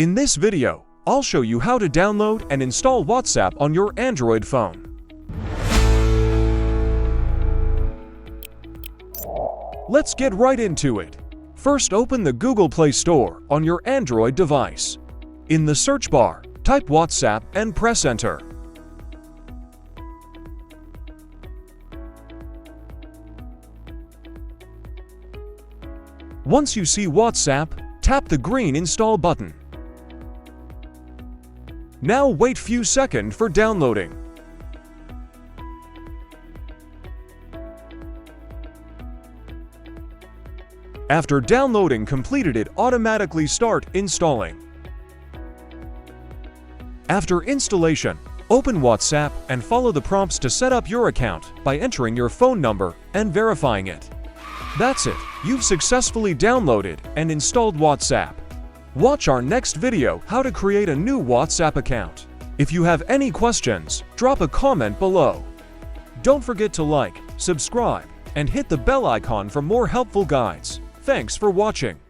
In this video, I'll show you how to download and install WhatsApp on your Android phone. Let's get right into it. First, open the Google Play Store on your Android device. In the search bar, type WhatsApp and press Enter. Once you see WhatsApp, tap the green Install button. Now wait few seconds for downloading. After downloading completed, it automatically start installing. After installation, open WhatsApp and follow the prompts to set up your account by entering your phone number and verifying it. That's it. You've successfully downloaded and installed WhatsApp. Watch our next video how to create a new WhatsApp account. If you have any questions, drop a comment below. Don't forget to like, subscribe, and hit the bell icon for more helpful guides. Thanks for watching.